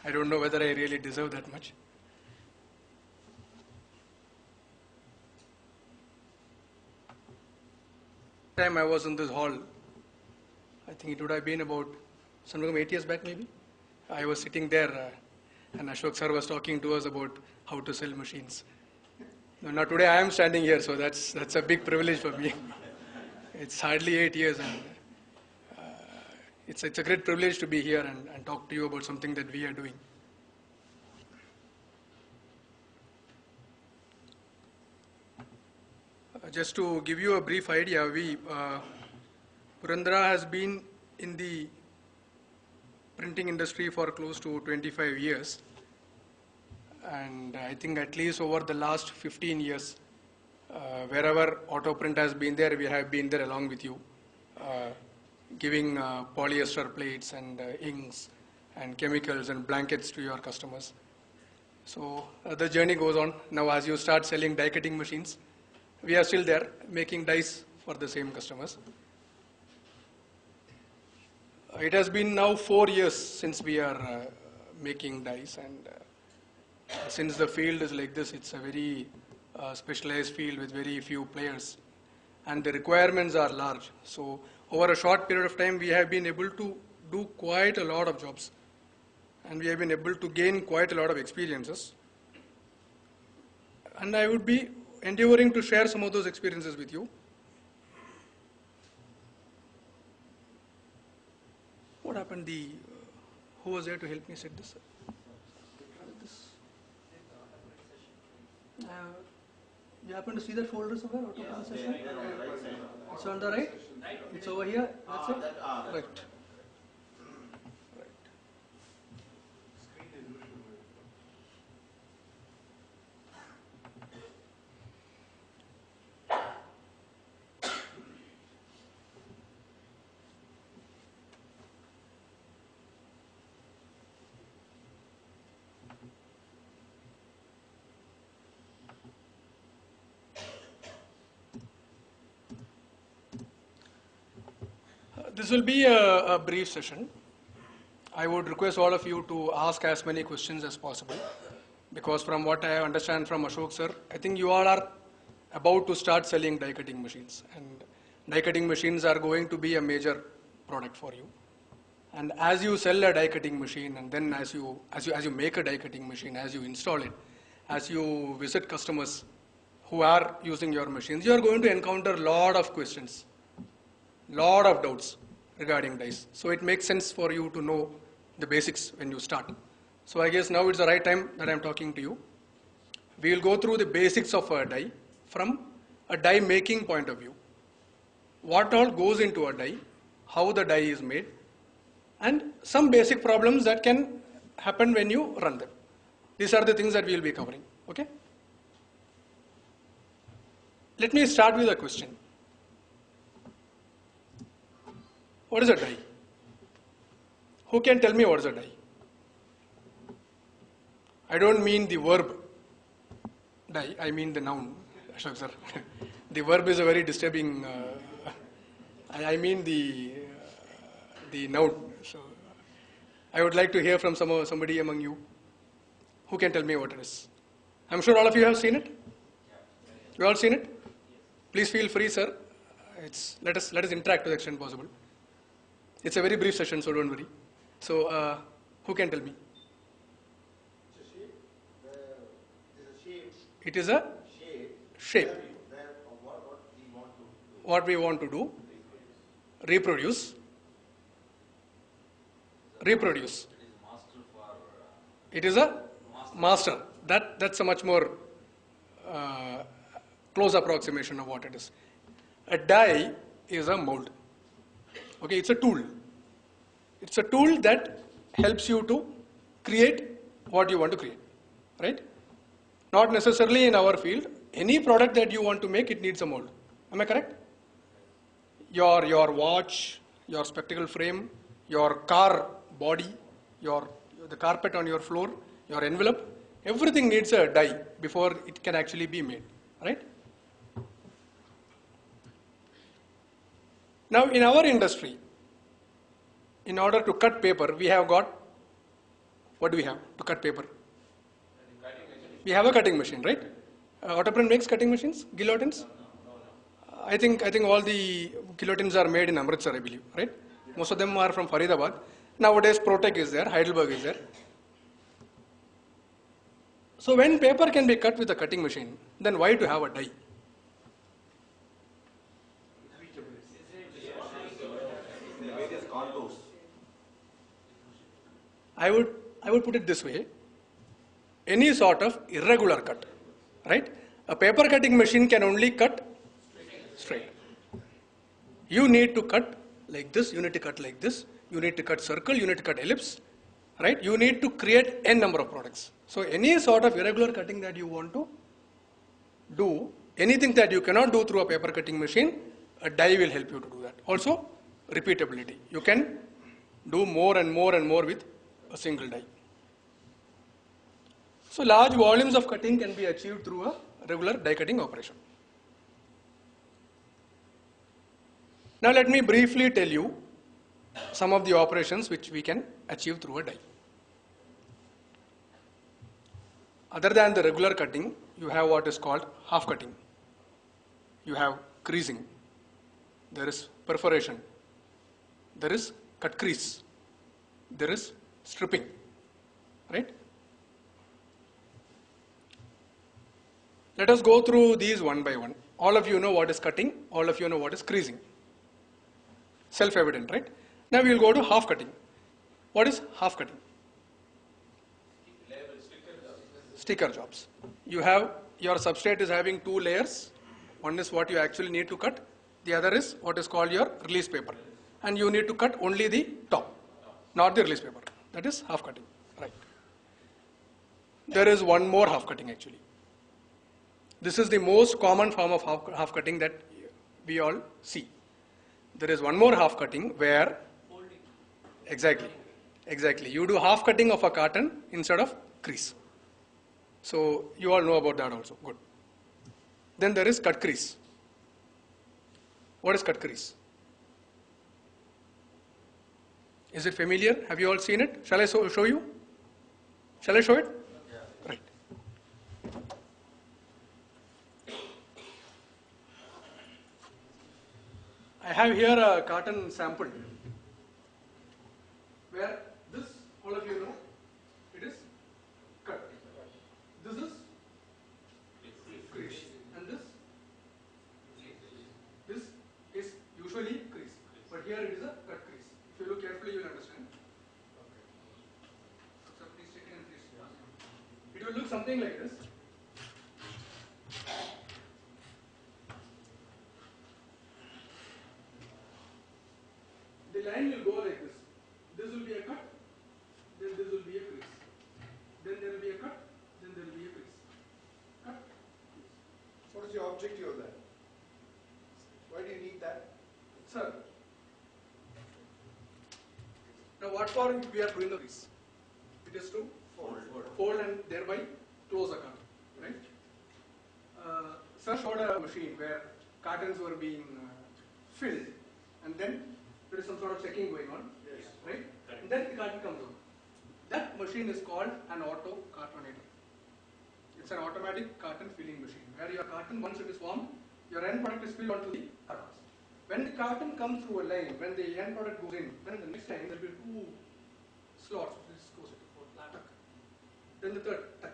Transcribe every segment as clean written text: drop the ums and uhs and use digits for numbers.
I don't know whether I really deserve that much. Time I was in this hall, I think it would have been about something 8 years back maybe. I was sitting there and Ashok sir was talking to us about how to sell machines. Now today I am standing here, so that's a big privilege for me. It's hardly 8 years, and it's a great privilege to be here and talk to you about something that we are doing. Just to give you a brief idea, Purandara has been in the printing industry for close to 25 years. And I think at least over the last 15 years, wherever Autoprint has been there, we have been there along with you, giving polyester plates and inks and chemicals and blankets to your customers. So the journey goes on. Now as you start selling die cutting machines, we are still there making dies for the same customers. It has been now 4 years since we are making dies, and since the field is like this, it's a very specialized field with very few players, and the requirements are large. So over a short period of time, we have been able to do quite a lot of jobs, and we have been able to gain quite a lot of experiences. And I would be endeavoring to share some of those experiences with you. What happened? Who was there to help me set this up? You happen to see that folder somewhere? Autoprint session? It's on the right? It's over here? That's it? Right. This will be a brief session. I would request all of you to ask as many questions as possible, because from what I understand from Ashok sir, I think you all are about to start selling die cutting machines, and die cutting machines are going to be a major product for you. And as you sell a die cutting machine, and then as you make a die cutting machine, as you install it, as you visit customers who are using your machines, you are going to encounter a lot of questions, lot of doubts regarding dies. So it makes sense for you to know the basics when you start. So I guess now it's the right time that I'm talking to you. We will go through the basics of a die from a die making point of view. What all goes into a die, how the die is made, and some basic problems that can happen when you run them. These are the things that we will be covering. Okay? Let me start with a question. What is a die? Who can tell me what is a die? I don't mean the verb die, I mean the noun, Ashok sir. The verb is a very disturbing, I mean the noun. So I would like to hear from somebody among you who can tell me what it is. I'm sure all of you have seen it. You all seen it? Please feel free, sir. Let us interact to the extent possible. It's a very brief session, so don't worry. So, who can tell me? It is a shape. What we want to do? Reproduce. It is a master. That's a much more close approximation of what it is. A die is a mold. Okay, it's a tool. It's a tool that helps you to create what you want to create, right? Not necessarily in our field. Any product that you want to make, it needs a mold. Am I correct? Your watch, your spectacle frame, your car body, the carpet on your floor, your envelope, everything needs a die before it can actually be made, right? Now, in our industry, in order to cut paper, we have got What do we have to cut paper? We have a cutting machine, right? Autoprint makes cutting machines, guillotines. I think all the guillotines are made in Amritsar, I believe, right? Most of them are from Faridabad. Nowadays, Protec is there, Heidelberg is there. So when paper can be cut with a cutting machine, then why to have a die? Various contours. I would put it this way: any sort of irregular cut, right? A paper cutting machine can only cut straight. You need to cut like this, you need to cut like this, you need to cut circle, you need to cut ellipse, right? You need to create n number of products. So any sort of irregular cutting that you want to do, anything that you cannot do through a paper cutting machine, a die will help you to do that. Also, repeatability. You can do more and more and more with a single die. So large volumes of cutting can be achieved through a regular die cutting operation. Now let me briefly tell you some of the operations which we can achieve through a die. Other than the regular cutting, you have what is called half cutting. You have creasing. There is perforation. There is cut crease. There is stripping, right? Let us go through these one by one. All of you know what is cutting. All of you know what is creasing. Self-evident, right? Now we will go to half cutting. What is half cutting? Sticker jobs. You have, your substrate is having two layers. One is what you actually need to cut. The other is what is called your release paper. And you need to cut only the top, not the release paper. That is half cutting, right? There is one more half cutting actually. This is the most common form of half cutting that we all see. There is one more half cutting where, exactly, you do half cutting of a carton instead of crease. So you all know about that also, good. Then there is cut crease. What is cut crease? Is it familiar? Have you all seen it? Shall I show you? Shall I show it? Yeah. Right. I have here a carton sample where this, all of you know, it is cut. This is crease, and this is usually crease, but here it is a cut crease. If you look carefully, you will understand. So please check in and please. It will look something like this. The line will go like this. This will be a cut, then this will be a crease. Then there will be a cut, then there will be a crease. Cut, crease. What is your objective of that? Why do you need that? Sir, now what for we are doing the crease? It is to fold and thereby close a carton, right? Sir showed a machine where cartons were being filled, and then there is some sort of checking going on, yes, right? And then the carton comes out. That machine is called an auto cartonator. It's an automatic carton filling machine where your carton, once it is formed, your end product is filled onto the cartons. When the carton comes through a line, when the end product goes in, then the next time there will be two slots. This goes into tuck. Then the third tuck.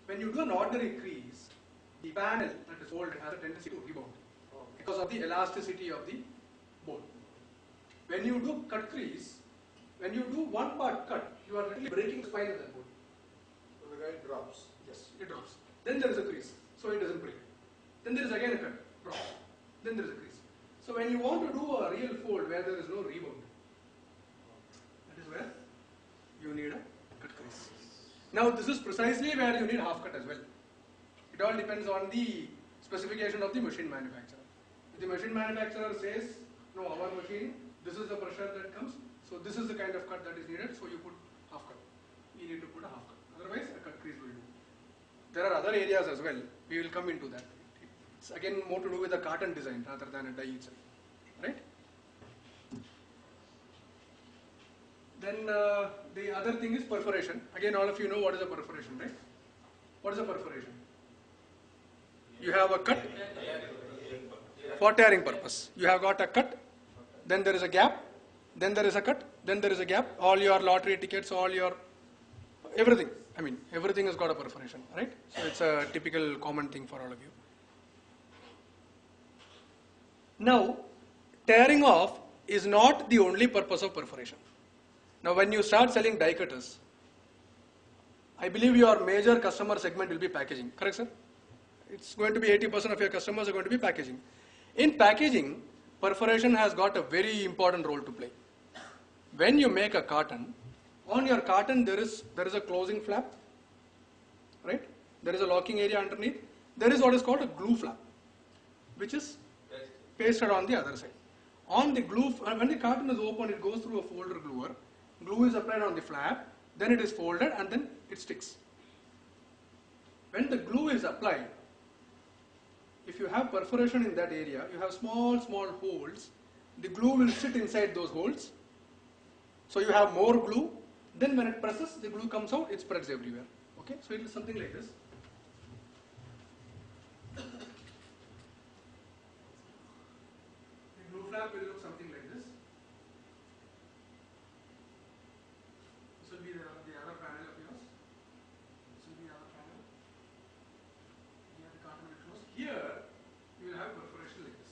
When you do an ordinary crease, the panel that is folded has a tendency to rebound because of the elasticity of the bone. When you do cut crease, when you do one part cut, you are literally breaking the spine of that bone. So the guy drops. Yes, it drops. Then there is a crease, so it doesn't break. Then there is again a cut, drop. Then there is a crease. So when you want to do a real fold where there is no rebound, that is where you need a cut crease. Now this is precisely where you need half cut as well. It all depends on the specification of the machine manufacturer. If the machine manufacturer says, no, our machine, this is the pressure that comes, so this is the kind of cut that is needed, so you put half cut. You need to put a half cut. Otherwise, a cut crease will do. There are other areas as well. We will come into that. It's again more to do with the carton design rather than a die itself. Right? Then the other thing is perforation. Again, all of you know what is a perforation, right? What is a perforation? You have a cut for tearing purpose. You have got a cut, then there is a gap, then there is a cut, then there is a gap. All your lottery tickets, all your everything. I mean, everything has got a perforation, right? So it's a typical common thing for all of you. Now, tearing off is not the only purpose of perforation. Now, when you start selling die cutters, I believe your major customer segment will be packaging, correct, sir? It's going to be 80% of your customers are going to be packaging. In packaging, perforation has got a very important role to play. When you make a carton, on your carton there is a closing flap, right? There is a locking area underneath. There is what is called a glue flap, which is pasted on the other side. On the glue, when the carton is open, it goes through a folder gluer. Glue is applied on the flap, then it is folded and then it sticks. When the glue is applied, if you have perforation in that area, you have small holes, the glue will sit inside those holes. So you have more glue, then when it presses, the glue comes out, it spreads everywhere. Okay, so it is something like this. The glue flap will look something like this. This will be the other panel of yours. This will be the other panel. Here the carton will close. Here you will have perforation like this.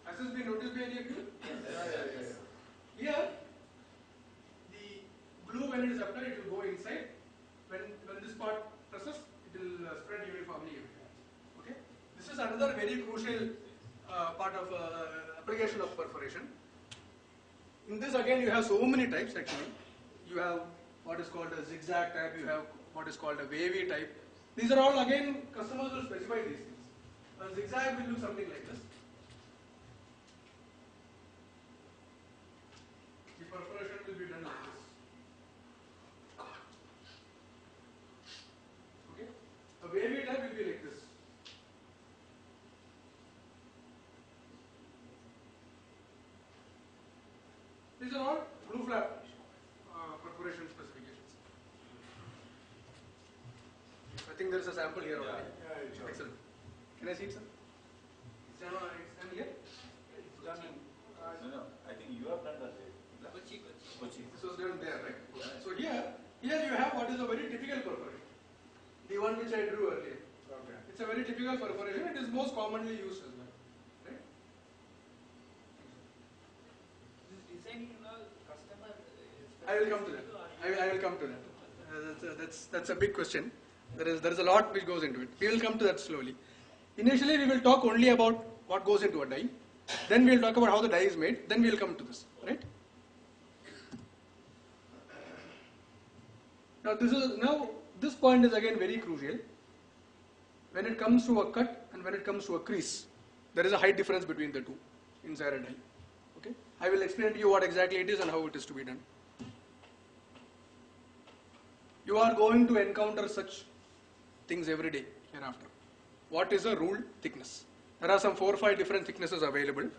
Has this been noticed by any of you? Yes. Here the glue, when it is applied, it will go inside. When this part presses, it will spread uniformly everywhere. Okay. This is another very crucial part of application of perforation. In this again you have so many types actually. You have what is called a zigzag type, you have what is called a wavy type. These are all again customers will specify these things. A zigzag will do something like this. The perforation will be done like this. Okay. A wavy type will be like this. These are all glue flap perforation specifications. I think there is a sample here already. Yeah, sure. Excellent. Can I see it, sir? It's done here? It's done in. No, I think you have done that. This was done there, right? So here you have what is a very typical perforation. The one which I drew earlier. Okay. It's a very typical perforation. It is most commonly used as well. Right? I will come to that. I will come to that. That's a big question. There is a lot which goes into it. We will come to that slowly. Initially, we will talk only about what goes into a die. Then we will talk about how the die is made. Then we will come to this. Right? Now this point is again very crucial. When it comes to a cut and when it comes to a crease, there is a height difference between the two inside a die. Okay? I will explain to you what exactly it is and how it is to be done. You are going to encounter such things every day hereafter. What is a rule thickness? There are some 4 or 5 different thicknesses available.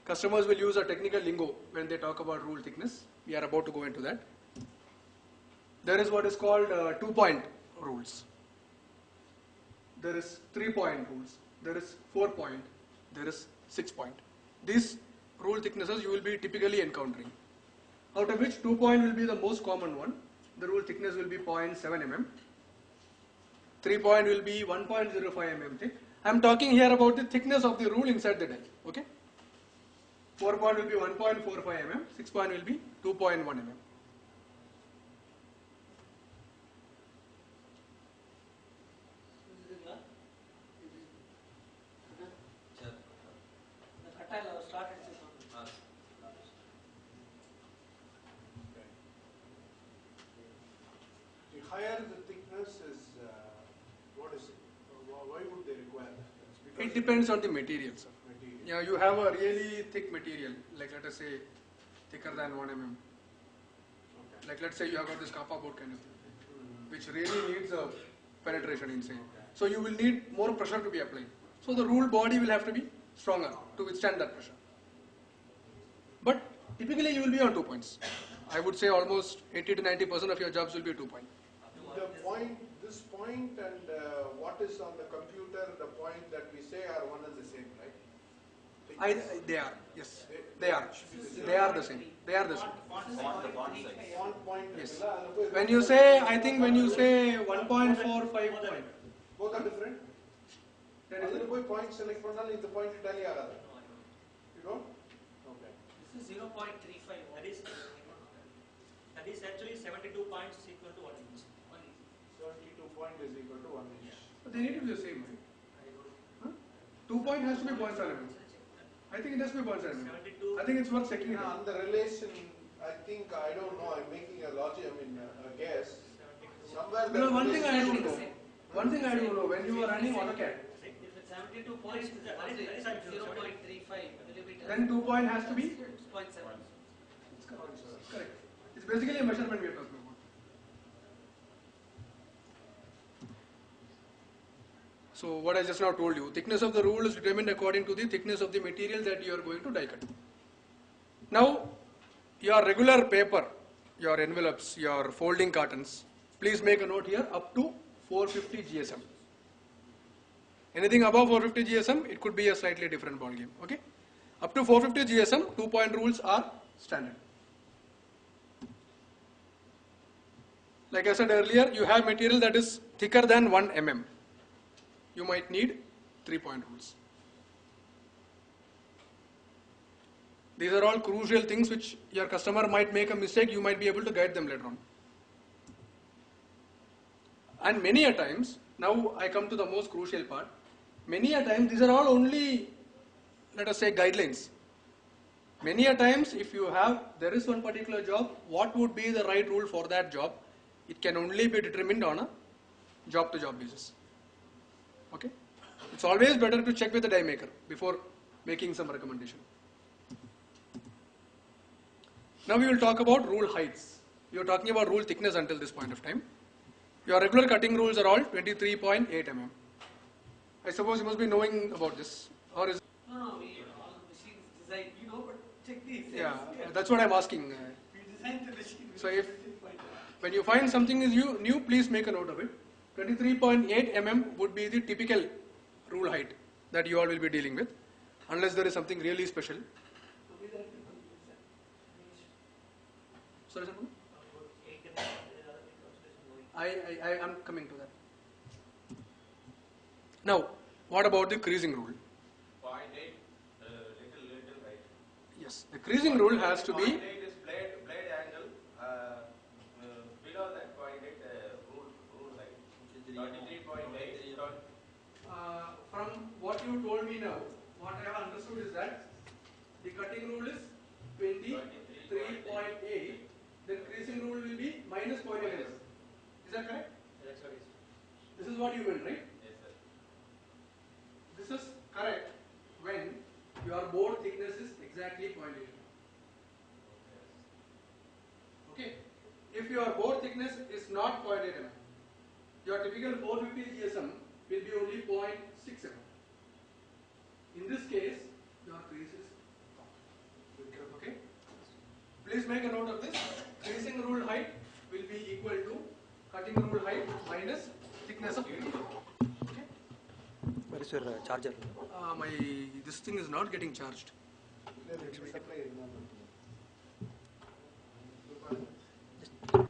Customers will use a technical lingo when they talk about rule thickness. We are about to go into that. There is what is called 2-point rules. There is 3-point rules. There is 4-point. There is 6-point. These rule thicknesses you will be typically encountering. Out of which 2-point will be the most common one. The rule thickness will be 0.7 mm. 3-point will be 1.05 mm thick. I am talking here about the thickness of the rule inside the die. Okay. 4-point will be 1.45 mm. 6-point will be 2.1 mm. The higher the thickness is, what is it? Why would they require that? It depends on the material, sir. Material. Yeah, you have a really thick material, like let us say thicker than 1 mm. Okay. Like let's say you have got this kappa board kind of thing, which really needs a penetration inside. So you will need more pressure to be applied. So the rule body will have to be stronger to withstand that pressure. But Typically you will be on 2 points. I would say almost 80 to 90% of your jobs will be 2 point. The point, this point and what is on the computer, the point that we say are one and the same, right? They are, yes. They are. They are the same. They are the same. Font point. Yes. Both When you say, I think when you say 1.45 point. are different. அதில் போய் point select பண்ணாலும் இந்த point tally ஆகாது. You don't? Okay. This is 0.35. That is actually 72 points equal to 1 inch. 72 point is equal to 1 inch. But they need to be the same, right? Huh? 2 point has to be 0.7. I think it has to be 0.7. 72. I think it's worth checking it Yeah, out. on the relation, I think, I don't know, I'm making a logic, I mean, a guess. Somewhere You know, one thing I relation- don't know. One thing I don't know, when you are running AutoCAD, If it's 72 points, that is actually 0.35. then 2 point has to be 0.7. correct. It's basically a measurement we are talking about. So what I just now told you, thickness of the rule is determined according to the thickness of the material that you are going to die cut. Now, your regular paper, your envelopes, your folding cartons, please make a note here up to 450 GSM. Anything above 450 GSM, it could be a slightly different ball game. Okay? Up to 450 GSM, 2 point rules are standard. Like I said earlier, you have material that is thicker than 1 mm. You might need 3 point rules. These are all crucial things which your customer might make a mistake, you might be able to guide them later on. And many a times, now I come to the most crucial part, many a times these are all only, let us say, guidelines. Many a times if you have, there is one particular job, what would be the right rule for that job? It can only be determined on a job to job basis. Okay? It's always better to check with the die maker before making some recommendation. Now we will talk about rule heights. We are talking about rule thickness until this point of time. Your regular cutting rules are all 23.8 mm. I suppose you must be knowing about this, or is No, all the machines designed, but check these. yeah? That's what I'm asking. We designed the machine. So if when you find something is new, please make a note of it. 23.8 mm would be the typical rule height that you all will be dealing with, unless there is something really special. Sorry, sir. I am coming to that. Now, what about the creasing rule? 0.8, little right. Yes, the creasing rule has to be. 0.8 is blade angle. Below that 0.8 rule height. 23.8. From what you told me now, what I have understood is that the cutting rule is 23.8. Then creasing rule will be minus 0.8. Is that correct? That's what This is what you meant, right? Yes, sir. This is correct when your board thickness is exactly 0.8. Okay. If your board thickness is not 0.8 mm, your typical 450 GSM will be only 0.6 mm. In this case, your crease is okay. Please make a note of this. Creasing rule height will be equal to cutting rule height minus thickness of material. Okay. Where is your charger? This thing is not getting charged.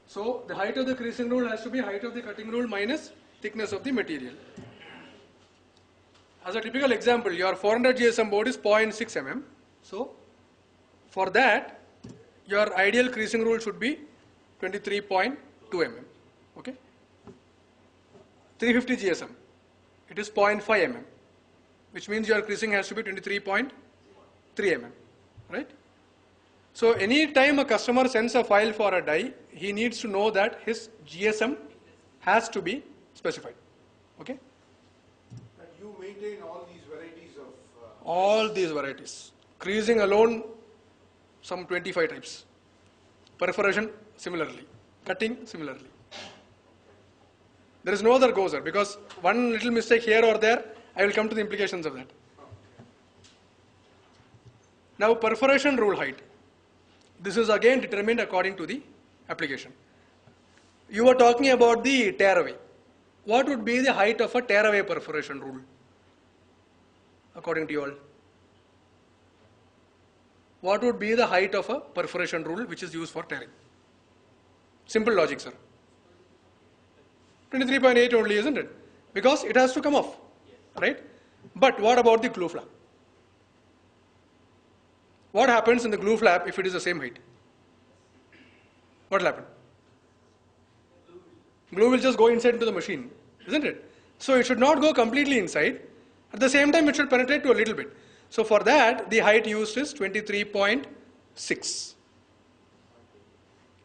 So the height of the creasing rule has to be height of the cutting rule minus thickness of the material. As a typical example, your 400 GSM board is 0.6 mm. So for that, your ideal creasing rule should be 23.2 mm. Okay. 350 GSM, it is 0.5 mm, which means your creasing has to be 23.3 mm, right? So any time a customer sends a file for a die, he needs to know that his GSM has to be specified. Okay. And you maintain all these varieties of... All these varieties. Creasing alone, some 25 types. Perforation, similarly. Cutting, similarly. There is no other go, sir, because one little mistake here or there, I will come to the implications of that. Now, perforation rule height. This is again determined according to the application. You were talking about the tearaway. What would be the height of a tearaway perforation rule, according to you all? What would be the height of a perforation rule which is used for tearing? Simple logic, sir. 23.8 only, isn't it? Because it has to come off, right? But what about the glue flap? What happens in the glue flap if it is the same height? What will happen? Glue will just go inside into the machine, isn't it? So it should not go completely inside. At the same time, it should penetrate to a little bit. So for that, the height used is 23.6.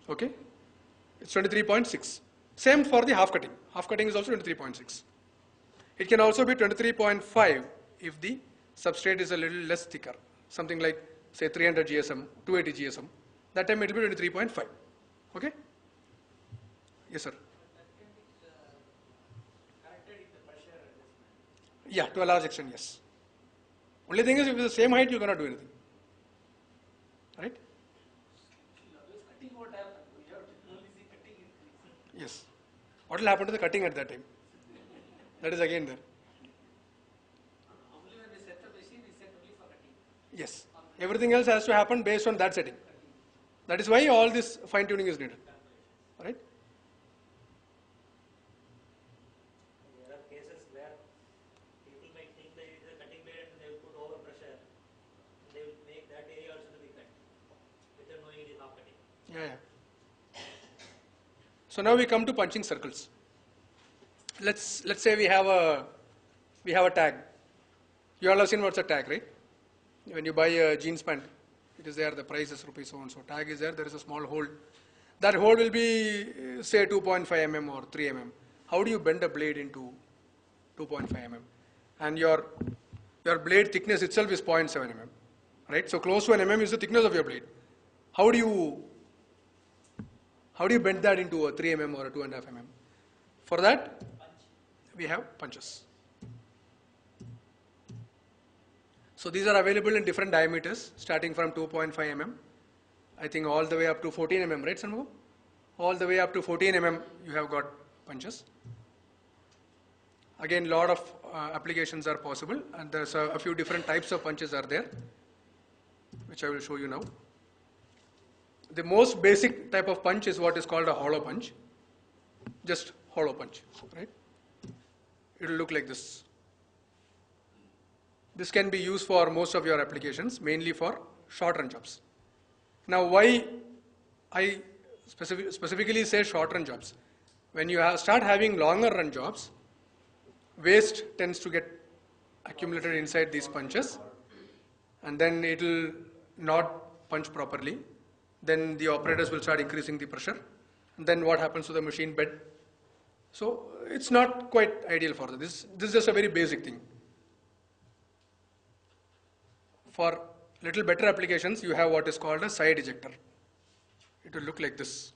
Okay? It's 23.6. Same for the half cutting. Half cutting is also 23.6. It can also be 23.5 if the substrate is a little less thicker. Something like, say, 300 GSM, 280 GSM. That time it will be 23.5. Okay? Yes, sir. Yeah, to a large extent, yes. Only thing is, if it's the same height, you cannot do anything. Right? Cutting what happened? You have to only see cutting increase. Yes. What will happen to the cutting at that time? That is again there. Only when we set the machine, we set only for cutting. Yes. Everything else has to happen based on that setting. That is why all this fine tuning is needed. Right? There are cases where people might think that it is a cutting blade and they will put over pressure. They will make that area also to be cut without knowing it is half cutting. Yeah. So now we come to punching circles. Let's say we have a tag. You all have seen what's a tag, right? When you buy a jeans pant, it is there, the price is rupees so and so. Tag is there is a small hole. That hole will be, say, 2.5 mm or 3 mm. How do you bend a blade into 2.5 mm? And your blade thickness itself is 0.7 mm, right? So close to an mm is the thickness of your blade. How do you bend that into a 3 mm or a 2.5 mm? For that, we have punches. So these are available in different diameters, starting from 2.5 mm, I think all the way up to 14 mm, right, Sanmugam? All the way up to 14 mm, you have got punches. Again, lot of applications are possible, and there's a few different types of punches are there, which I will show you now. The most basic type of punch is what is called a hollow punch. Just hollow punch, right? It will look like this. This can be used for most of your applications, mainly for short run jobs. Now, why I specifically say short run jobs? When you start having longer run jobs, waste tends to get accumulated inside these punches, and then it will not punch properly. Then the operators will start increasing the pressure. And then what happens to the machine bed? So it's not quite ideal for this. This is just a very basic thing. For little better applications, you have what is called a side ejector. It will look like this.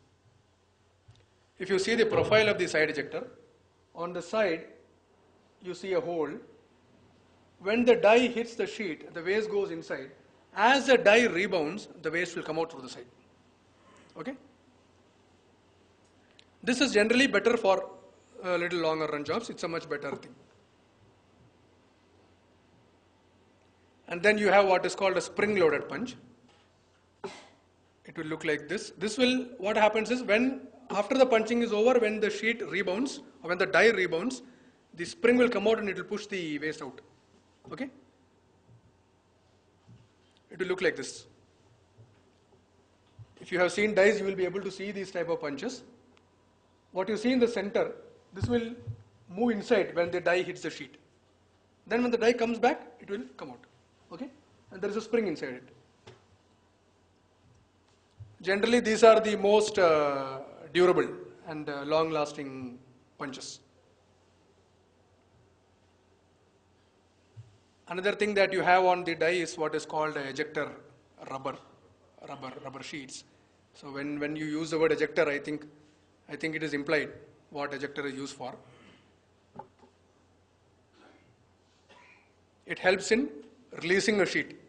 If you see the profile of the side ejector, on the side you see a hole. When the die hits the sheet, the waste goes inside. As the die rebounds, the waste will come out through the side. Okay? This is generally better for a little longer run jobs. It's a much better thing. And then you have what is called a spring loaded punch. It will look like this. What happens is after the punching is over, when the sheet rebounds, or when the die rebounds, the spring will come out and it will push the waste out. Okay? It will look like this. If you have seen dies, you will be able to see these type of punches. What you see in the center, this will move inside when the die hits the sheet. Then when the die comes back, it will come out. Okay? And there is a spring inside it. Generally, these are the most durable and long-lasting punches. Another thing that you have on the die is what is called ejector rubber sheets. So when you use the word ejector, I think it is implied what ejector is used for. It helps in releasing a sheet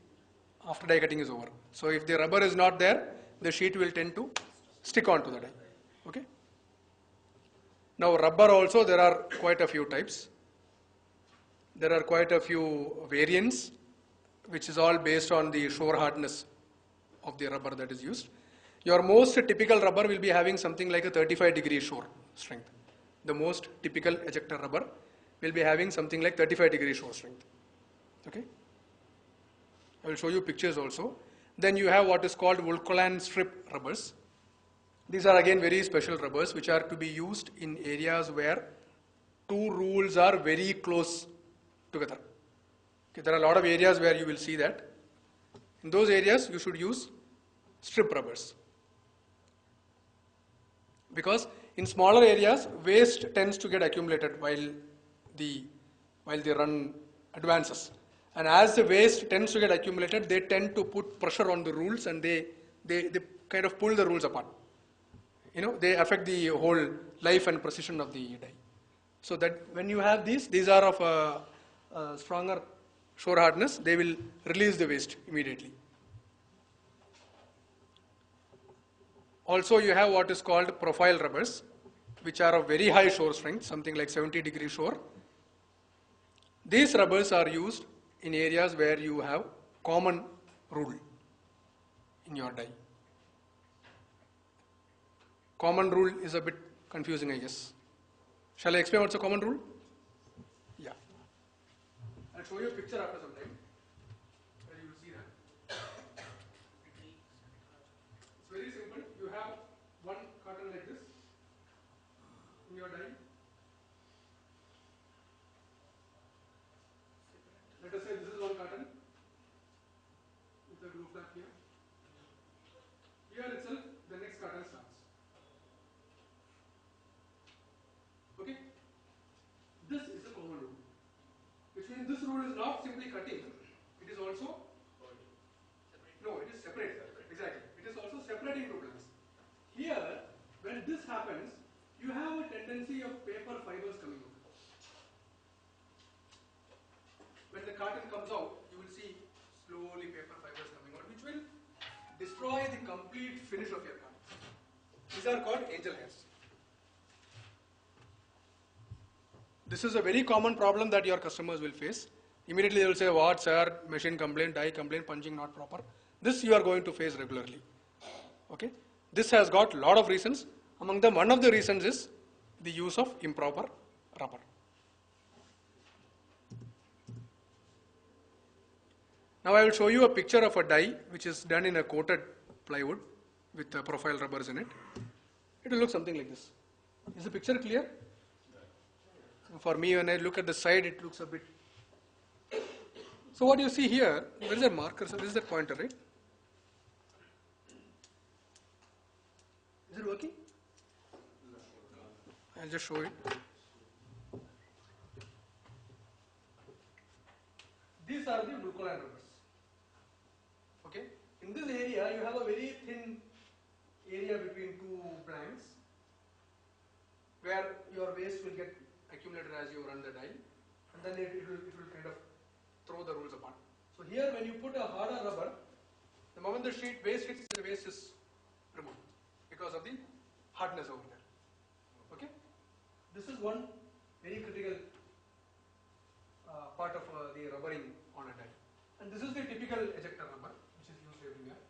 after die cutting is over. So if the rubber is not there, the sheet will tend to stick onto the die. Okay. Now rubber also, there are quite a few types. There are quite a few variants, which is all based on the shore hardness of the rubber that is used. Your most typical rubber will be having something like a 35-degree shore strength. The most typical ejector rubber will be having something like 35-degree shore strength. Okay. I will show you pictures also. Then you have what is called Vulcalan strip rubbers. These are again very special rubbers which are to be used in areas where two rules are very close together. Okay, there are a lot of areas where you will see that. In those areas you should use strip rubbers. Because in smaller areas waste tends to get accumulated while the run advances. And as the waste tends to get accumulated, they tend to put pressure on the rules and they kind of pull the rules apart. You know, they affect the whole life and precision of the die. So that when you have these are of a stronger shore hardness, they will release the waste immediately. Also you have what is called profile rubbers, which are of very high shore strength, something like 70-degree shore. These rubbers are used in areas where you have common rule in your die. Common rule is a bit confusing, I guess. Shall I explain what's a common rule? Yeah. I'll show you a picture after some time where you will see that. It's very simple. You have one carton like this in your die. Let us say this is one carton with a glue flap here. Here itself, the next carton starts. Okay? This is a common rule, which means this rule is not simply cutting, it is also, no, it is separate, exactly, it is also separating two blanks. Here, when this happens, you have a tendency of paper fibers coming out. When the carton comes out, you will see slowly paper fibers coming out, which will destroy the complete finish of your carton. These are called angel hairs. This is a very common problem that your customers will face. Immediately they will say, what sir, machine complaint, die complaint, punching not proper. This you are going to face regularly. Okay? This has got a lot of reasons. Among them, one of the reasons is the use of improper rubber. Now I will show you a picture of a die which is done in a coated plywood with profile rubbers in it. It will look something like this. Is the picture clear? For me, when I look at the side, it looks a bit. So what you see here, where is that marker? So this is that pointer, right? Is it working? I'll just show it. These are the Vulcalan rubbers. Okay? In this area, you have a very thin area between two blanks where your waste will get accumulated as you run the die, and then it will kind of throw the rules apart. So here when you put a harder rubber, the moment the waste hits, the waste is removed because of the hardness over there. Okay? This is one very critical part of the rubbering on a die. And this is the typical ejector rubber which is used everywhere,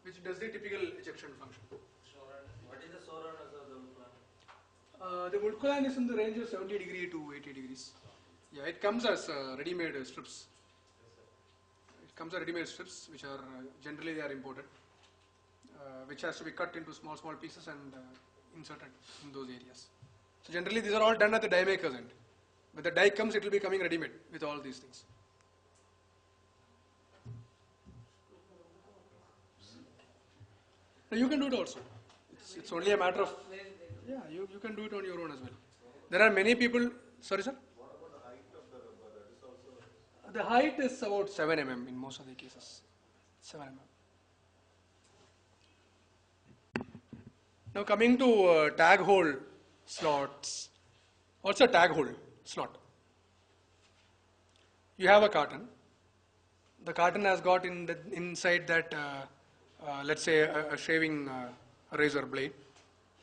which does the typical ejection function. What is the shore hardness of the Vulcalan? The Vulcalan is in the range of 70 degree to 80 degrees. Yeah, it comes as ready-made strips. It comes as ready-made strips, which are generally they are imported, which has to be cut into small pieces and inserted in those areas. So generally these are all done at the die maker's end. When the die comes, it will be coming ready-made with all these things. Now you can do it also. It's only a matter of, yeah, you can do it on your own as well. There are many people, sorry sir? What about the height of the rubber? That is also. The height is about 7 mm in most of the cases. 7 mm. Now coming to tag hole slots. What's a tag hole slot? You have a carton. The carton has got inside that, let's say, a shaving razor blade.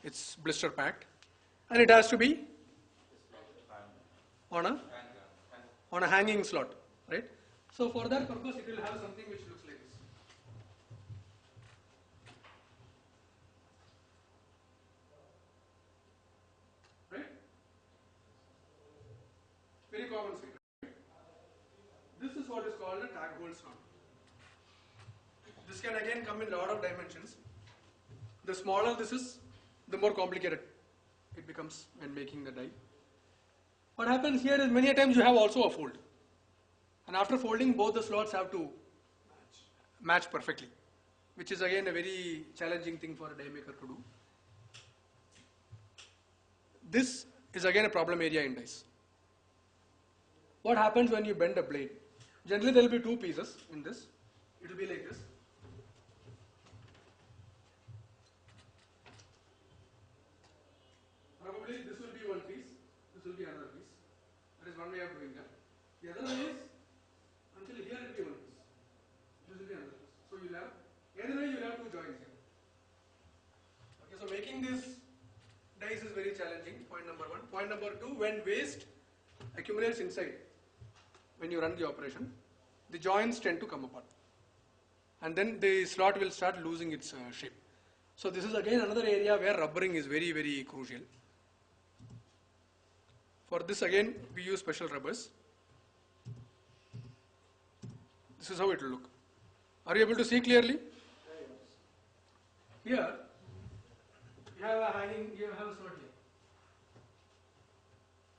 It's blister packed, and it has to be on a hanging slot, right? So for that purpose, it will have something which looks like this, right? Very common sight. This is what is called a tag hole slot. This can again come in a lot of dimensions. The smaller this is, the more complicated it becomes when making the die. What happens here is many a times you have also a fold. And after folding, both the slots have to match perfectly, which is again a very challenging thing for a die maker to do. This is again a problem area in dice. What happens when you bend a blade? Generally there will be two pieces in this. It will be like this. Probably this will be one piece, this will be another piece. That is one way of doing that. The other way is, until here it will be one piece. This will be another piece. So you will have, either way you will have two joints here. Okay, so making this dice is very challenging, point number one. Point number two, when waste accumulates inside, when you run the operation, the joints tend to come apart. And then the slot will start losing its shape. So this is again another area where rubbering is very, very crucial. For this again, we use special rubbers. This is how it will look. Are you able to see clearly? Here, you have a hanging, you have a slot here.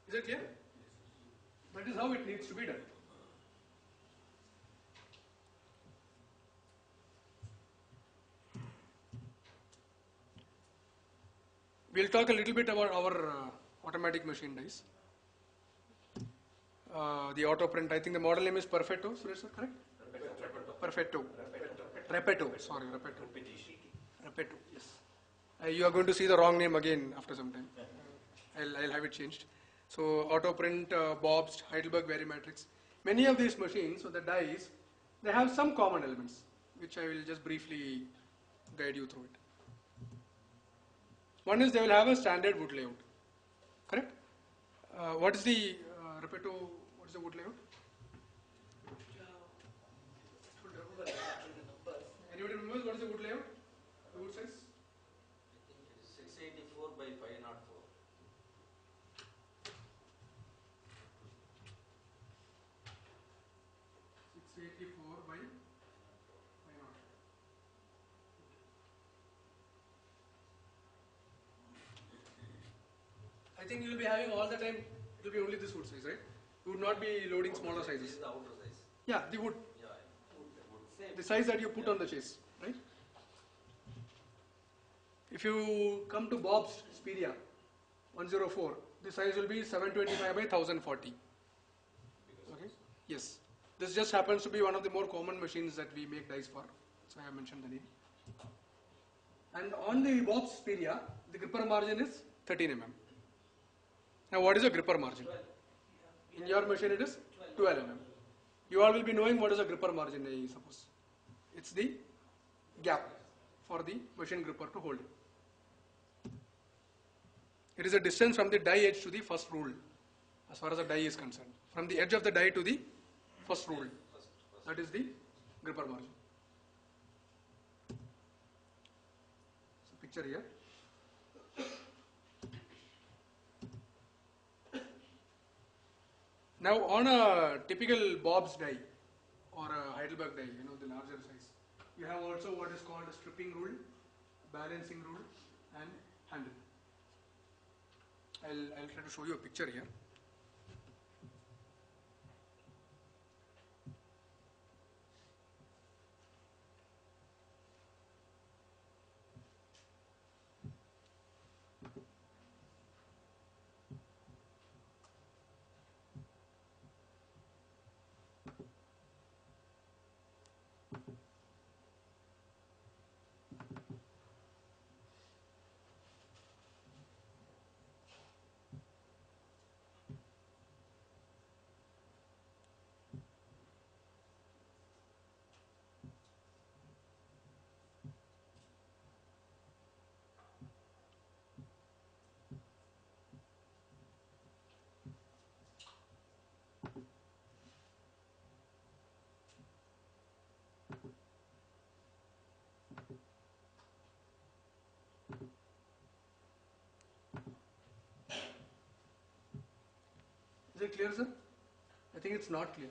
Is it clear? That is how it needs to be done. We'll talk a little bit about our automatic machine dice. The Autoprint, I think the model name is Perfetto, Suresh sir, correct? Perfetto. Repetto, sorry, Repetto. Repetto, yes. You are going to see the wrong name again after some time. I'll have it changed. So Autoprint, Bobst, Heidelberg Varimatrix. Many of these machines, so the dies, they have some common elements, which I will just briefly guide you through it. One is they will have a standard wood layout, correct? What is the Repetto, what is the wood layout? Anybody remembers what is the wood layout? The wood size? 684 by 504. 684 by 500. I think you will be having all the time, it will be only this wood size, right? You would not be loading smaller This sizes. is the outer size. Yeah, the wood, Yeah, wood. the size that you put on the chase, right? If you come to Bob's Speria 104, the size will be 725 by 1040. Okay? Yes. This just happens to be one of the more common machines that we make dice for. That's why I mentioned the name. And on the Bob's Speria, the gripper margin is 13 mm. Now what is a gripper margin? In your machine it is 12 mm. You all will be knowing what is a gripper margin, I suppose. It's the gap for the machine gripper to hold it. It is a distance from the die edge to the first rule, as far as the die is concerned. From the edge of the die to the first rule. That is the gripper margin. So picture here. Now on a typical Bob's die or a Heidelberg die, the larger size, you have also what is called a stripping rule, balancing rule and handle. I'll try to show you a picture here. Is it clear, sir? I think it's not clear.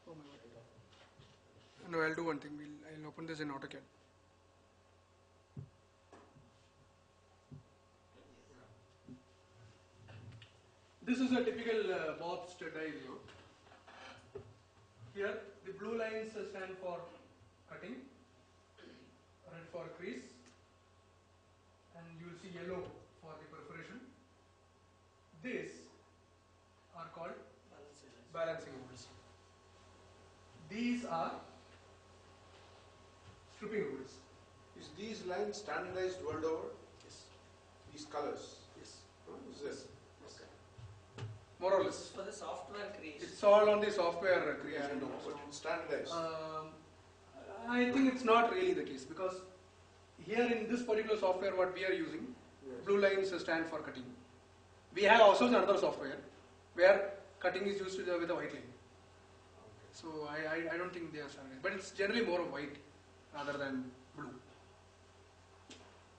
Oh my God. No, I'll do one thing. I'll open this in AutoCAD. This is a typical boxed die view. Here, the blue lines stand for cutting, red for crease, and you will see yellow for the perforation. These are called balancing rules. These are stripping rules. Is these lines standardized world over? Yes. These colors? Yes. Is this? More or less. For the software creation. It's all on the software Yeah, I creation. know, but it's standardized. I think it's not really the case because here in this particular software what we are using, Yes. blue lines stand for cutting. We have also another software where cutting is used with a white line. So I don't think they are standardized, but it's generally more of white rather than blue.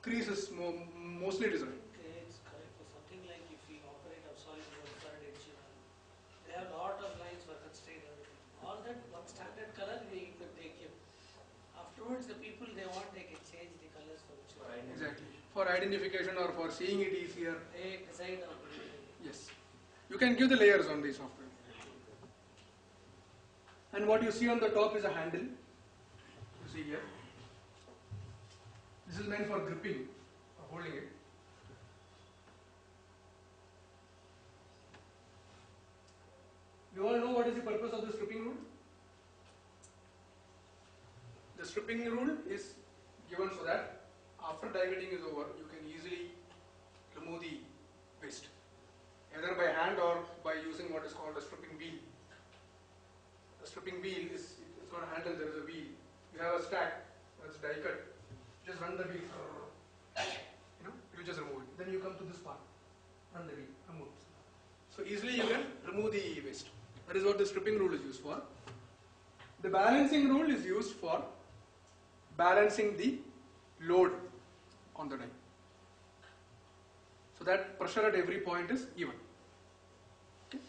Crease is mostly designed. Okay, it's correct. For something like if we operate on solid work for addition, they have a lot of lines for constraint and everything. All that one standard color we could take it. Afterwards, the people they want they can change the colors for which Exactly. For identification or for seeing it easier. they decide on. Yes. You can give the layers on the software. And what you see on the top is a handle. You see here. This is meant for gripping, or holding it. You all know what is the purpose of the stripping rule? The stripping rule is given so that after die cutting is over, you can easily remove the waste, either by hand or by using what is called a stripping wheel. A stripping wheel is, it's got a handle, there is a wheel. You have a stack that's die cut. Just run the wheel, you know, you just remove it. Then you come to this part, run the wheel, remove. So easily you can remove the waste. That is what the stripping rule is used for. The balancing rule is used for balancing the load on the die. So that pressure at every point is even. Okay.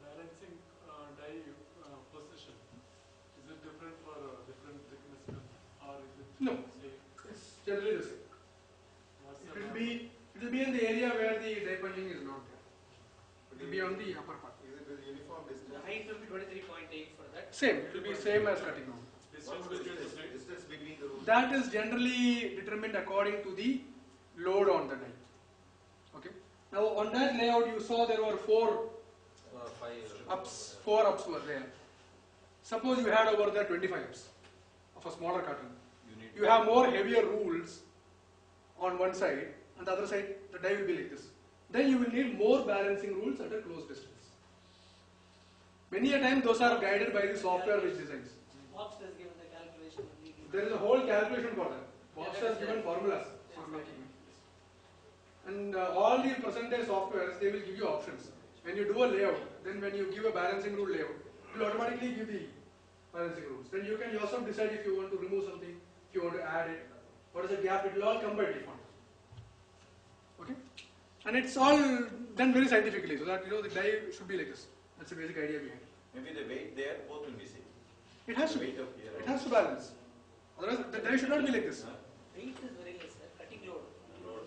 Balancing die position, is it different for different thickness or is it No. same? It's generally the same. What's It the will normal? be in the area where the die punching is not there. It will be on the upper part. Is it with uniform The distance? height will be 23.8 for that. Same. It will be same as cutting rule. Distance between the slide? Distance between the rules? That is generally determined according to the load on the die. Okay. Now on that layout you saw there were four ups were there. Suppose you had over there 25 ups of a smaller carton. You have more heavier rules on one side and the other side the die will be like this. Then you will need more balancing rules at a close distance. Many a time those are guided by the software which designs. Box has given the calculation. There is a whole calculation for that. Box has given formulas for making it. And all the percentage softwares, they will give you options. When you do a layout, then when you give a balancing rule layout, it will automatically give the balancing rules. Then you can yourself decide if you want to remove something, if you want to add it, what is the gap, it will all come by default. Okay? And it's all done very scientifically, so that you know the die should be like this. That's the basic idea behind it. Maybe the weight there, both will be same. It has to be. Weight of here. It has to balance. Otherwise, the die should not be like this. Weight is very less, sir. Cutting load.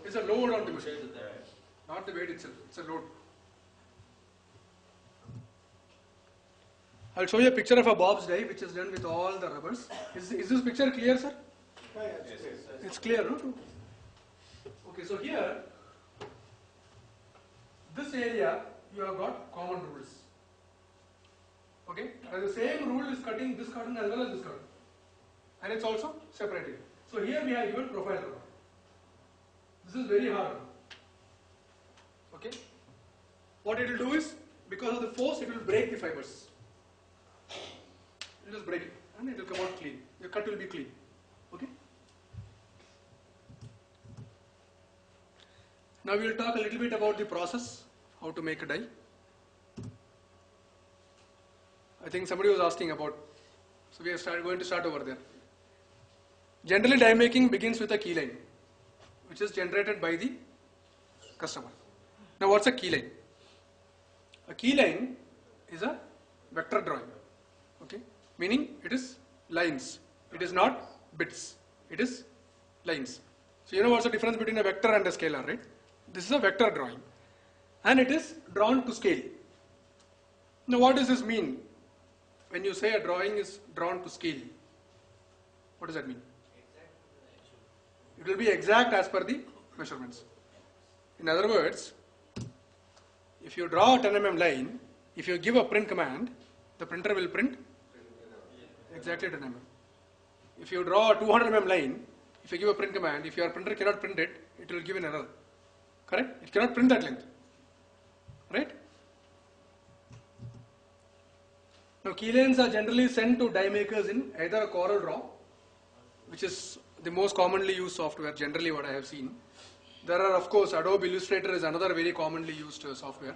It's a load on the machine, Yeah. not the weight itself. It's a load. I'll show you a picture of a Bob's die which is done with all the rubbers. Is this picture clear, sir? Yeah, it's Yes, okay. yes. It's clear, no? Okay, so here, this area, you have got common rules. Okay, and the same rule is cutting this carton as well as this carton. And it's also separated. So here we have given profile rubber. This is very hard. Okay, what it will do is, because of the force, it will break the fibers. It will just break it. cut will be clean. Okay. Now we will talk a little bit about the process, how to make a die. I think somebody was asking about, so we are going to start over there. Generally, die making begins with a key line, which is generated by the customer. Now, what's a key line? A key line is a vector drawing, okay? Meaning it is lines. It is not bits. It is lines. So you know what's the difference between a vector and a scalar, right? This is a vector drawing, and it is drawn to scale. Now, what does this mean? When you say a drawing is drawn to scale, what does that mean? It will be exact as per the measurements. In other words, if you draw a 10 mm line, if you give a print command, the printer will print exactly 10 mm. If you draw a 200 mm line, if you give a print command, if your printer cannot print it, it will give an error. Correct? It cannot print that length. Right? Now, key lines are generally sent to die makers in either a Corel Draw, which is the most commonly used software, generally what I have seen. There are, of course, Adobe Illustrator is another very commonly used software,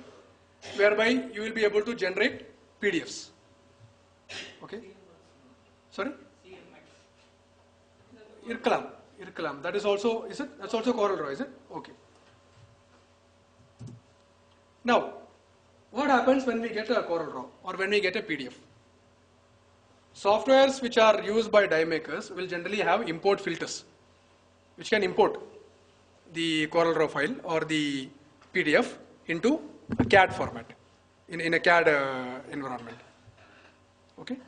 whereby you will be able to generate PDFs. Okay? Sorry? Irkalam. That is also, is it? That's also Corel Draw, is it? Okay. Now, what happens when we get a Corel Draw or when we get a PDF? Softwares which are used by die makers will generally have import filters, which can import the Corel Draw file or the PDF into a CAD format, in a CAD environment. Okay?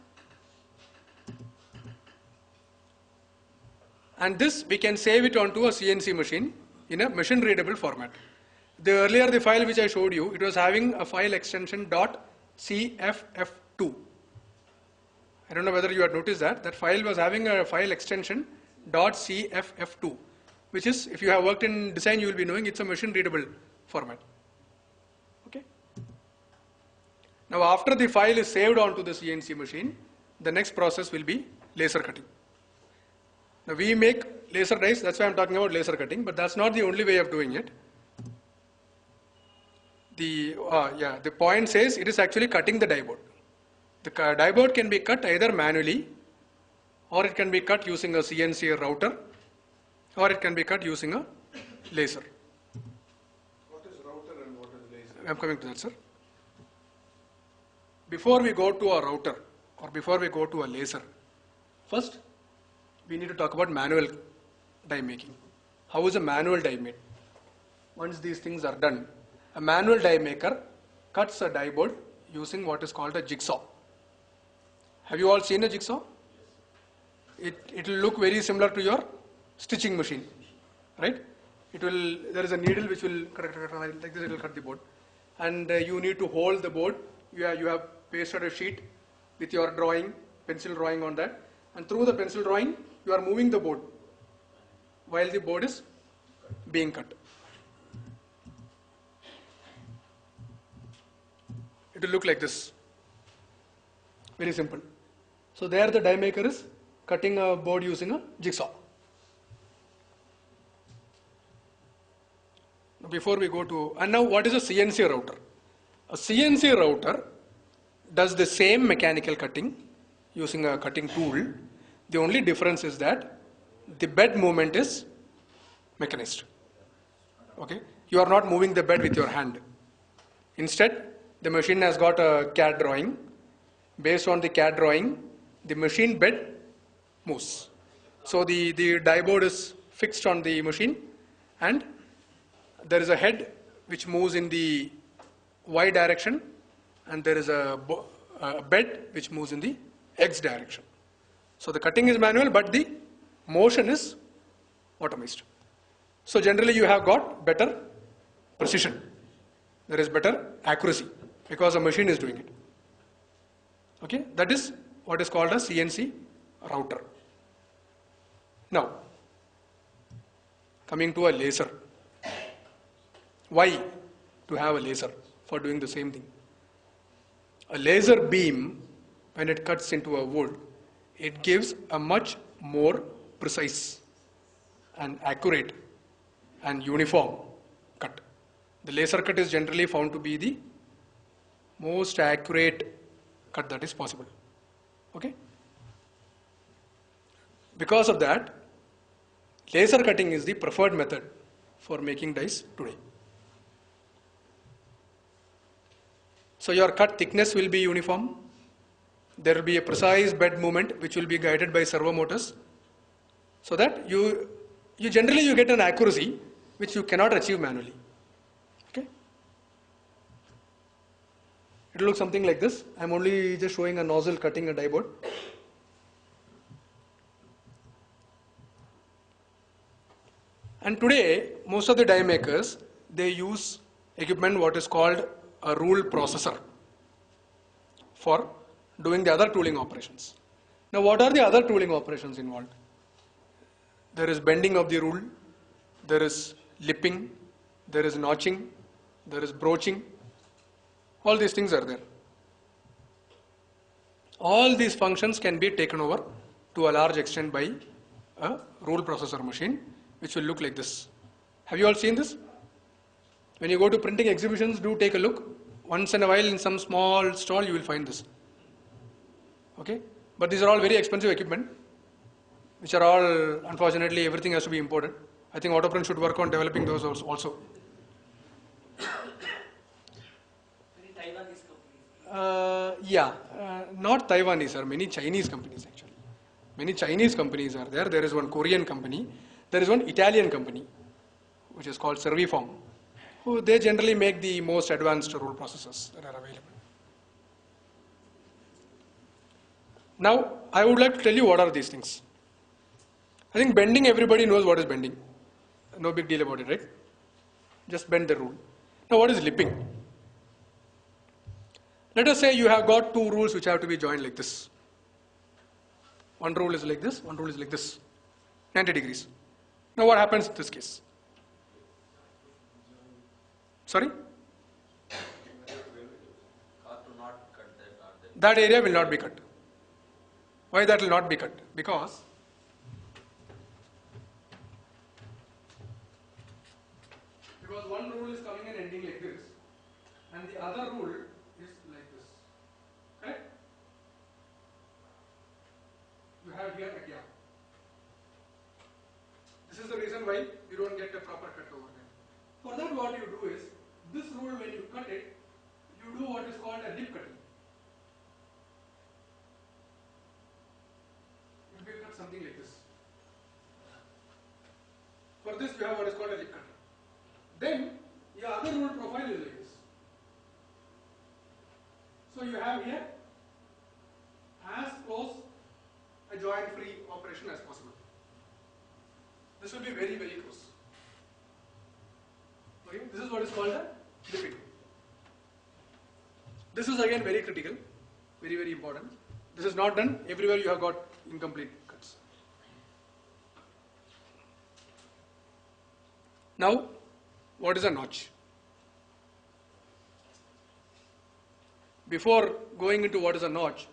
And this we can save it onto a CNC machine in a machine readable format. Earlier the file which I showed you, it was having a file extension .cff2. I don't know whether you had noticed that. That file was having a file extension .cff2, which is, if you have worked in design, you will be knowing it's a machine readable format. Okay. Now after the file is saved onto the CNC machine, the next process will be laser cutting. Now we make laser dies, that's why I'm talking about laser cutting, but that's not the only way of doing it. The point says it is actually cutting the die board. The die board can be cut either manually, or it can be cut using a CNC router, or it can be cut using a laser. What is router and what is laser? I'm coming to that, sir. Before we go to a router or before we go to a laser, first we need to talk about manual die making. How is a manual die made? Once these things are done, a manual die maker cuts a die board using what is called a jigsaw. Have you all seen a jigsaw? It will look very similar to your stitching machine, right? There is a needle which will like this, it will cut the board, and you need to hold the board. You have pasted a sheet with your drawing, pencil drawing on that, and through the pencil drawing you are moving the board while the board is being cut. It will look like this. Very simple. So there the die maker is cutting a board using a jigsaw. Before we go to, and now what is a CNC router? A CNC router does the same mechanical cutting using a cutting tool. The only difference is that the bed movement is mechanized. Okay? You are not moving the bed with your hand. Instead, the machine has got a CAD drawing. Based on the CAD drawing, the machine bed moves. So the die board is fixed on the machine, and there is a head which moves in the Y direction, and there is a bed which moves in the X direction. So the cutting is manual, but the motion is automized. So generally you have got better precision. There is better accuracy because the machine is doing it. Okay, that is what is called a CNC router. Now, coming to a laser. Why to have a laser for doing the same thing? A laser beam, when it cuts into a wood, it gives a much more precise and accurate and uniform cut. The laser cut is generally found to be the most accurate cut that is possible. Okay? Because of that, laser cutting is the preferred method for making dies today. So your cut thickness will be uniform. There will be a precise bed movement which will be guided by servo motors, so that you generally get an accuracy which you cannot achieve manually. Okay? It will look something like this. I am only just showing a nozzle cutting a die board. And today, most of the die makers, they use equipment what is called a rule processor for doing the other tooling operations. Now, what are the other tooling operations involved? There is bending of the rule, there is lipping, there is notching, there is broaching. All these things are there. All these functions can be taken over to a large extent by a rule processor machine, which will look like this. Have you all seen this? When you go to printing exhibitions, do take a look. Once in a while in some small stall you will find this. Okay? But these are all very expensive equipment, which are all, unfortunately, everything has to be imported. I think Autoprint should work on developing those also. Many Taiwanese companies. Not Taiwanese, are many Chinese companies actually. Many Chinese companies are there. There is one Korean company. There is one Italian company, which is called Serviform, who they generally make the most advanced rule processors that are available. Now, I would like to tell you what are these things. I think bending, everybody knows what is bending. No big deal about it, right? Just bend the rule. Now, what is lipping? Let us say you have got two rules which have to be joined like this. One rule is like this, one rule is like this, 90 degrees. Now, what happens in this case? Sorry? That area will not be cut. Why that will not be cut? Because one rule is coming and ending like this, and the other rule is like this. Correct? You have here a gap. This is the reason why you don't get a proper cut over there. For that, what you do is, this rule, when you cut it, you do what is called a lip cutting. It will be cut something like this. For this, you have what is called a lip cutter. Then, your other rule profile is like this. So, you have here as close a joint-free operation as possible. This will be very, very close. Okay? This is what is called a lipping. This is again very critical, very, very important. This is not done. Everywhere you have got incomplete cuts. Now, what is a notch? Before going into what is a notch,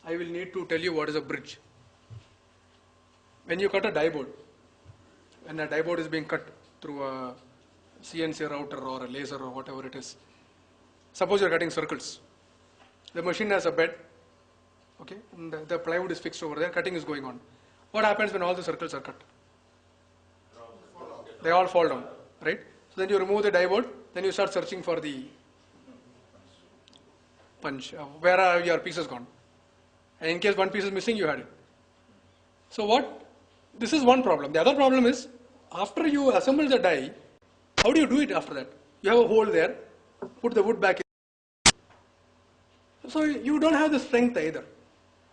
I will need to tell you what is a bridge. When you cut a die board, when a die board is being cut through a CNC router or a laser or whatever it is, suppose you are cutting circles. The machine has a bed, okay, and the plywood is fixed over there, cutting is going on. What happens when all the circles are cut? They all fall down, right? So then you remove the die board, then you start searching for the punch. Where are your pieces gone? And in case one piece is missing, you had it. So what? This is one problem. The other problem is, after you assemble the die, how do you do it after that? You have a hole there, put the wood back in. So you don't have the strength either.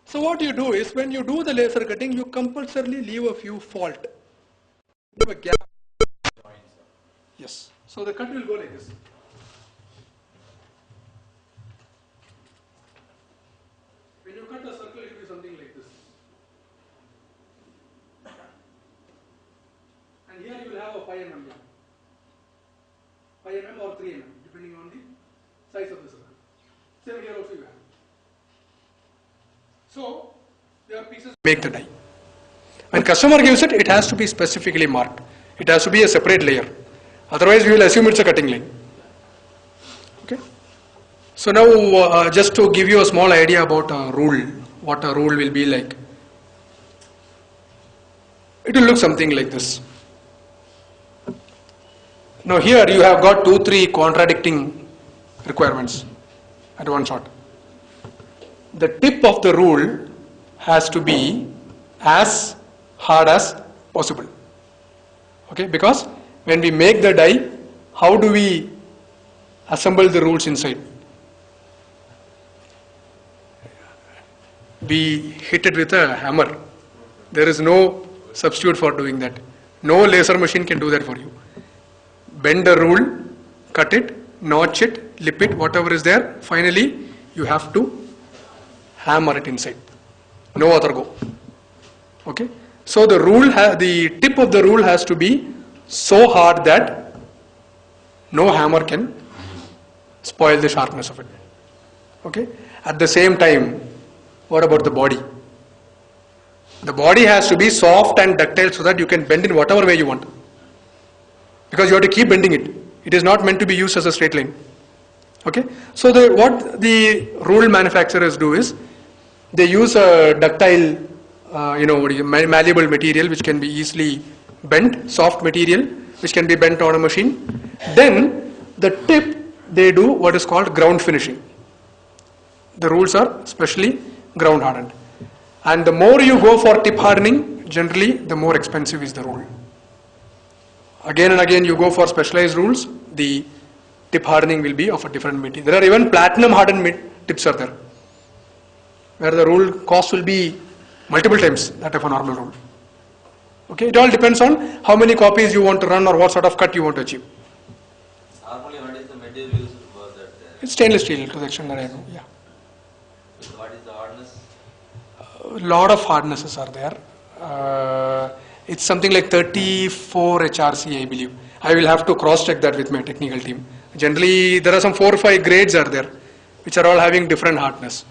So what you do is, when you do the laser cutting, you compulsorily leave a few fault. Leave a gap. Yes. So the cut will go like this. When you cut a circle, it will be something like this. And here you will have a 5 mm gap. 5 mm or 3 mm, depending on the size of the circle. Same here also you have. So, There are pieces make the die. When customer gives it, it has to be specifically marked. It has to be a separate layer. Otherwise, we will assume it's a cutting line. Okay. So now, just to give you a small idea about a rule, what a rule will be like. It will look something like this. Now here you have got 2-3 contradicting requirements at one shot. The tip of the rule has to be as hard as possible. Okay, because when we make the die, how do we assemble the rules inside? We hit it with a hammer. There is no substitute for doing that. No laser machine can do that for you. Bend the rule, cut it, notch it, lip it, whatever is there. Finally, you have to hammer it inside. No other go. Okay. So the rule, the tip of the rule has to be so hard that no hammer can spoil the sharpness of it. Okay. At the same time, what about the body? The body has to be soft and ductile so that you can bend in whatever way you want. Because you have to keep bending it. It is not meant to be used as a straight line. Okay. So what the rule manufacturers do is they use a ductile, malleable material which can be easily bent, soft material which can be bent on a machine. Then the tip they do what is called ground finishing. The rules are specially ground hardened. And the more you go for tip hardening, generally the more expensive is the rule. Again and again you go for specialized rules, the tip hardening will be of a different material. There are even platinum hardened tips are there, where the rule cost will be multiple times that of a normal rule. Okay, it all depends on how many copies you want to run or what sort of cut you want to achieve. Normally, what is the material used for that? It's stainless steel to the extent that I know, yeah. What is the hardness? A lot of hardnesses are there. It's something like 34 HRC, I believe. I will have to cross check that with my technical team. Generally, there are some 4 or 5 grades are there, which are all having different hardness.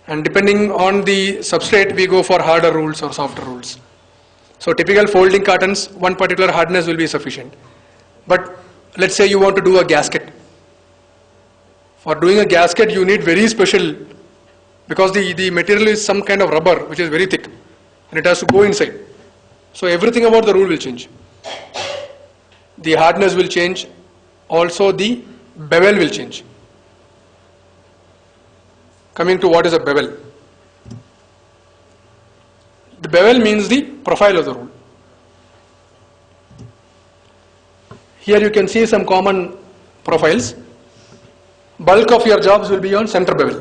And depending on the substrate, we go for harder rules or softer rules. So typical folding cartons, one particular hardness will be sufficient. But let's say you want to do a gasket. For doing a gasket, you need very special, because the material is some kind of rubber which is very thick and it has to go inside. So everything about the rule will change. The hardness will change, also the bevel will change. Coming to what is a bevel. The bevel means the profile of the rule. Here you can see some common profiles. Bulk of your jobs will be on center bevel,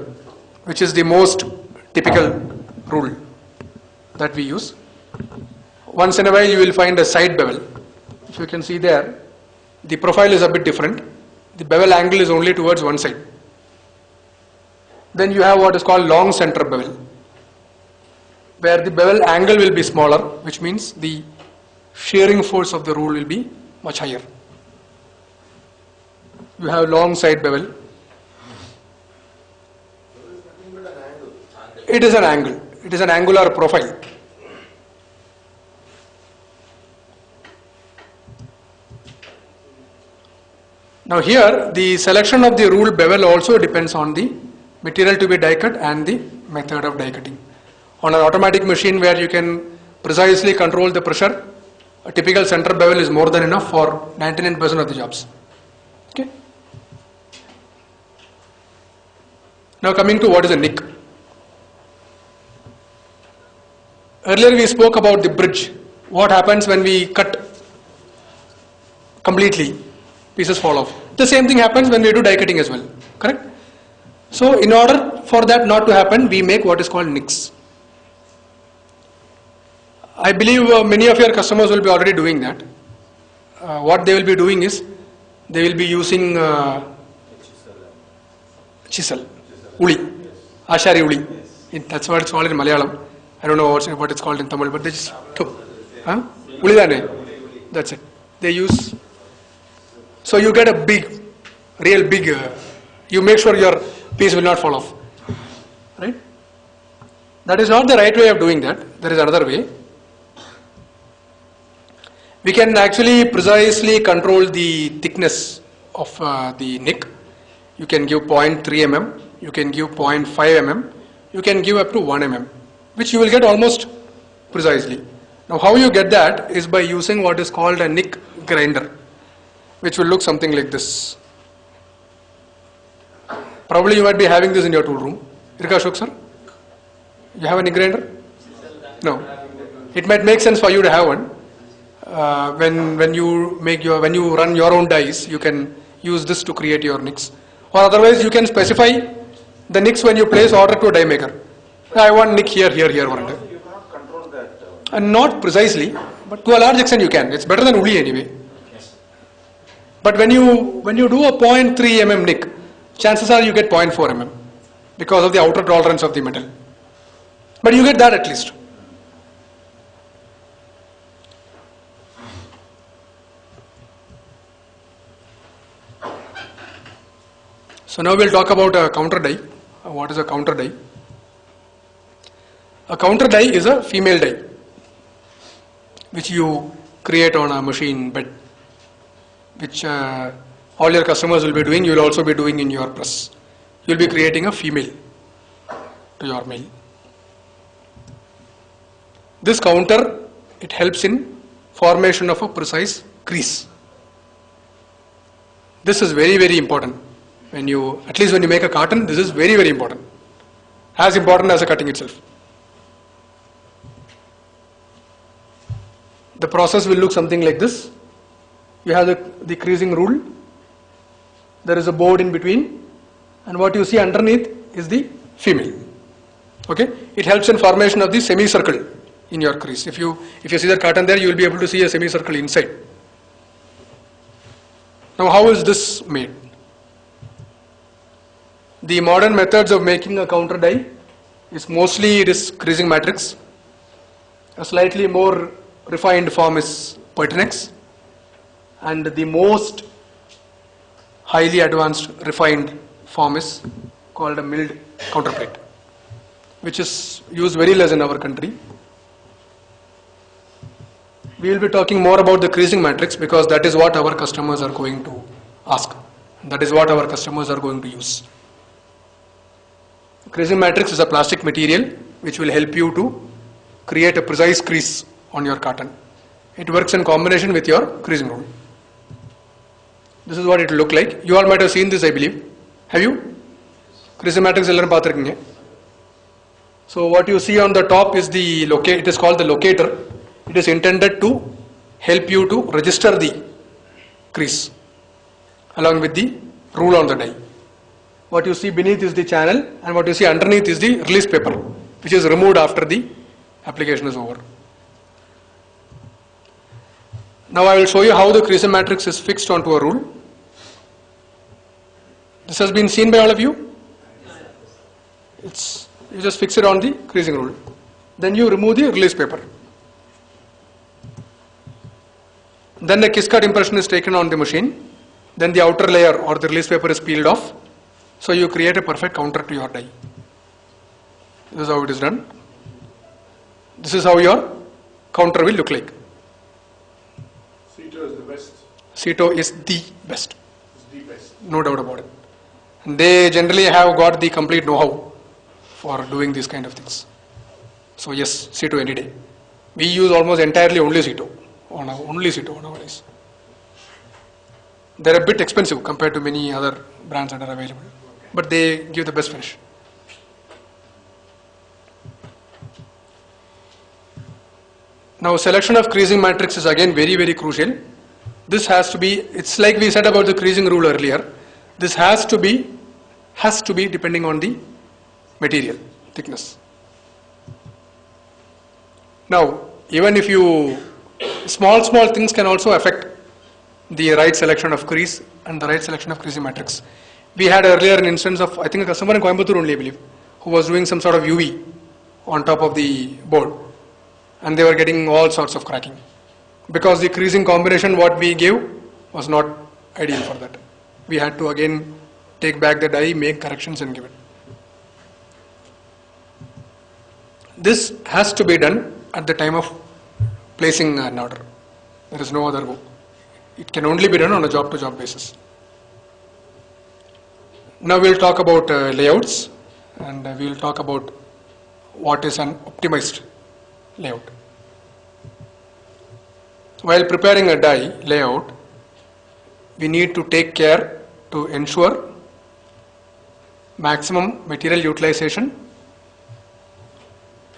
which is the most typical rule that we use. Once in a while you will find a side bevel. If you can see there, the profile is a bit different. The bevel angle is only towards one side. Then you have what is called long center bevel, where the bevel angle will be smaller, which means the shearing force of the rule will be much higher. You have long side bevel. It is an angle. It is an angular profile. Now here, the selection of the rule bevel also depends on the material to be die cut and the method of die cutting. On an automatic machine where you can precisely control the pressure, a typical center bevel is more than enough for 99% of the jobs. Okay. Now coming to what is a nick. Earlier we spoke about the bridge. What happens when we cut completely? Pieces fall off. The same thing happens when we do die cutting as well. Correct? So in order for that not to happen, we make what is called nicks. I believe many of your customers will be already doing that. What they will be doing is, they will be using chisel, uli, ashari uli. That's what it's called in Malayalam. I don't know what it's called in Tamil, but they just uli dane. That's it. They use. So you get a big, real big. You make sure your piece will not fall off, right? That is not the right way of doing that. There is another way. We can actually precisely control the thickness of the nick. You can give 0.3 mm, you can give 0.5 mm, you can give up to 1 mm, which you will get almost precisely. Now how you get that is by using what is called a nick grinder, which will look something like this. Probably you might be having this in your tool room. Irka Ashok sir? You have a nick grinder? No. It might make sense for you to have one. When you run your own dies, you can use this to create your nicks. Or otherwise you can specify the nicks when you place order to a die maker. I want nick here, here, here. You cannot control that. And not precisely, but to a large extent you can. It's better than uli anyway. But when you do a 0.3 mm nick, chances are you get 0.4 mm because of the outer tolerance of the metal. But you get that at least. So now we'll talk about a counter die. What is a counter die? A counter die is a female die which you create on a machine bed, which all your customers will be doing. You will also be doing in your press. You will be creating a female to your male. This counter, it helps in formation of a precise crease. This is very, very important. At least when you make a carton, this is very, very important. As important as the cutting itself. The process will look something like this. You have the creasing rule. There is a board in between, and what you see underneath is the female. Okay? It helps in formation of the semicircle in your crease. If you see the carton there, you will be able to see a semicircle inside. Now how is this made? The modern methods of making a counter die is mostly it is creasing matrix. A slightly more refined form is Pertinax, and the most highly advanced refined form is called a milled counterplate, which is used very less in our country. We will be talking more about the creasing matrix because that is what our customers are going to ask. That is what our customers are going to use. Creasing matrix is a plastic material which will help you to create a precise crease on your carton. It works in combination with your creasing rule. This is what it will look like. You all might have seen this, I believe. Have you? Creasing matrix ellarum paathirukinga. So what you see on the top is it is called the locator. It is intended to help you to register the crease along with the rule on the die. What you see beneath is the channel, and what you see underneath is the release paper, which is removed after the application is over. Now I will show you how the creasing matrix is fixed onto a rule. This has been seen by all of you. You just fix it on the creasing rule. Then you remove the release paper. Then the kiss cut impression is taken on the machine. Then the outer layer or the release paper is peeled off. So you create a perfect counter to your die. This is how it is done. This is how your counter will look like. Ceto is the best. Ceto is the best. It's the best. No doubt about it. And they generally have got the complete know-how for doing these kind of things. So yes, Ceto any day. We use almost entirely only Ceto nowadays. They're a bit expensive compared to many other brands that are available, but they give the best finish. Now selection of creasing matrix is again very, very crucial. This has to be, it's like we said about the creasing rule earlier, this has to be depending on the material thickness. Now even if small things can also affect the right selection of crease and the right selection of creasing matrix. We had earlier an instance of, I think, a customer in Coimbatore only, I believe, who was doing some sort of UV on top of the board, and they were getting all sorts of cracking because the creasing combination what we gave was not ideal for that. We had to again take back the die, make corrections and give it. This has to be done at the time of placing an order. There is no other go. It can only be done on a job-to-job basis. Now we'll talk about layouts, and we'll talk about what is an optimized layout. While preparing a die layout, we need to take care to ensure maximum material utilization.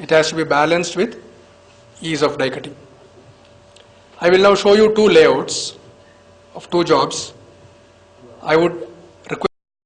It has to be balanced with ease of die cutting. I will now show you two layouts of two jobs. I would